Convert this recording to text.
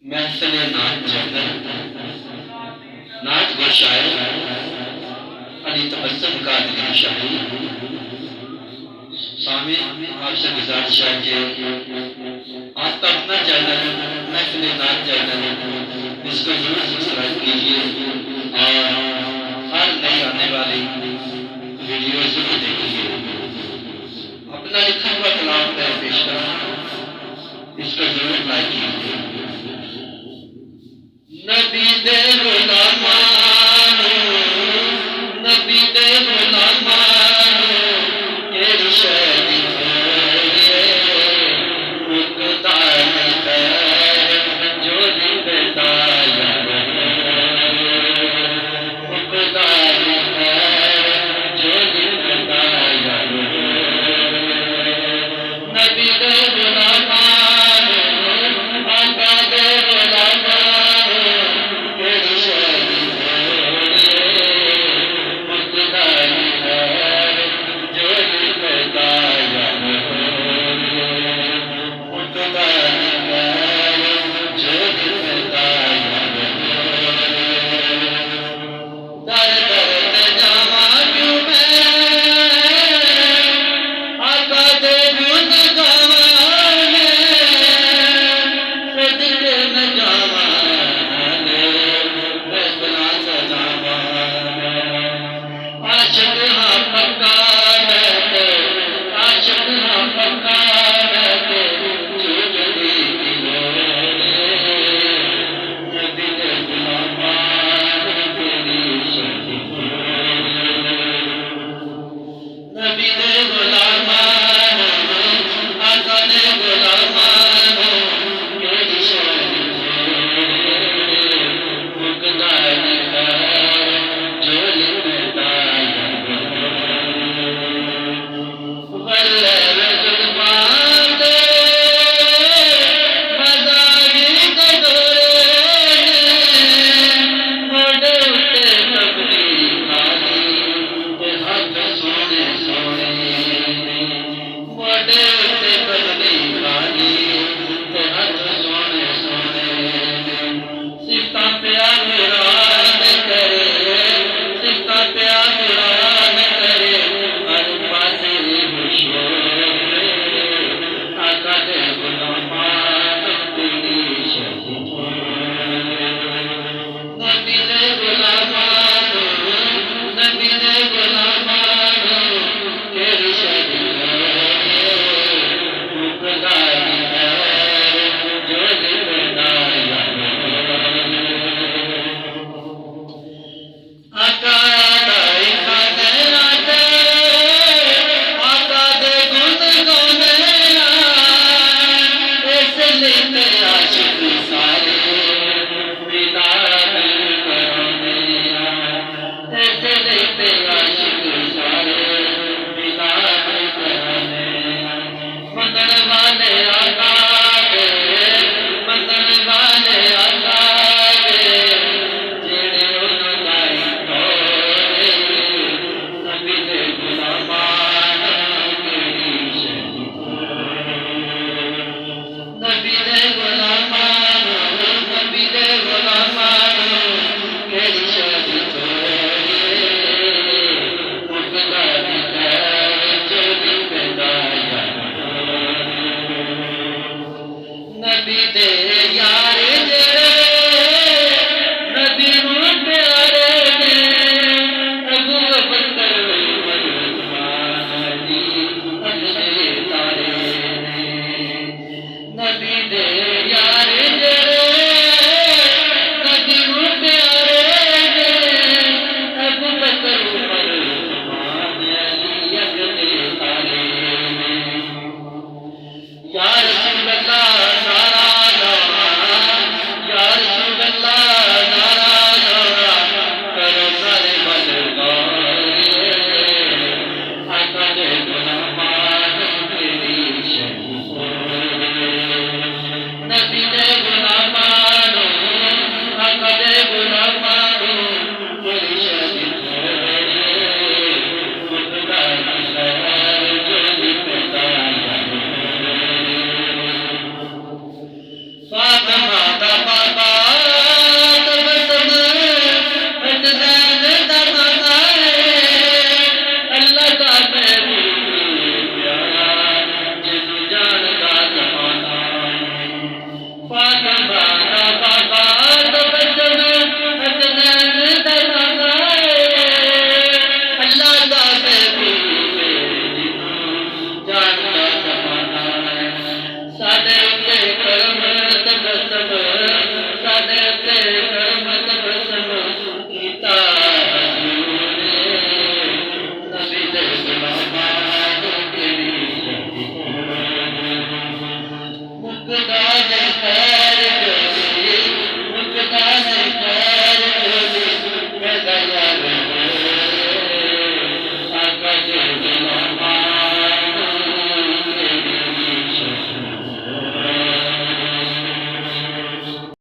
महफिल नात जन्नत नात व शायर अली तबस्सुम कादरी शाही सामने आपसे गुजारिश है कि आपका अपना चैनल महफिल नात चैनल इसको जरूर सब्सक्राइब कीजिए और हर नई आने वाली वीडियो जरूर देखिए। अपना लिखा हुआ कलाम पेश करना, इसको जरूर लाइक कीजिए। नबी दे गुलामानो नबी दे गुलामानो तेरी शैली मुकदार खैर जो बताया मुकदार खैर जो बताया नबी दे गुलामानो आका दे गुलामानो तेरी शैली मुकदार खैर जो बताया मुकदार खैर जो बताया दर दर जावा क्यों मैं आका दे गुण गावाने सदके न जावाने मैं बना सजावाने आशिक हाँ पक्का रहते आशिक हाँ पक्का रहते झूठ दी नबी दे गुलामान तेरी शक्ति नबी दे गुलामान आका दे गुलामान तेरी शक्ति मुकदार खैर जो बताया वल्ले जुल्फां दे मज़ारी कदोरे मोड़े उत्ते नबी खाली ते हाथ सोने सोने मोड़े उत्ते नबी खाली ते हाथ सोने सोने सिफ्ता प्यार कुरान करे सिफ्ता प्यार कुरान करे हर पासे मशहूर आका दे गुलामान तेरी शक्ति नबी दे गुलामान नबी दे गुलामान तेरी शक्ति मुकदार खैर जो बताया आका दाई खाने आते आका दे गुण गाने इसलिए आशिक सारे पिता कराने इसलिए आशिक सारे पिता कराने मंदर वाले आका के मंदर वाले आका के जेड़े उन्दाई तोरे नबी दे गुलामान तेरी शक्ति नबी दे गुलामान नबी दे गुलामान तेरी शक्ति मुकदार खैर जो बताया नबी दे यार जेड़े नबी नूं प्यारे ने अबू बकर उमर उस्मान दी अगले तारे ने नबी दे यार जेड़े नबी नूं प्यारे ने अबू बकर उमर उस्मान दी अगले तारे ने या रसूल अल्लाह नारा नारा या रसूल अल्लाह नारा नारा करो सारे बलगाए आका दे गुलामान तेरी शक्ति नबी दे गुलामान आका दे गुलामान तेरी शक्ति मुकदार खैर जो बताया फातिमा दा खुदा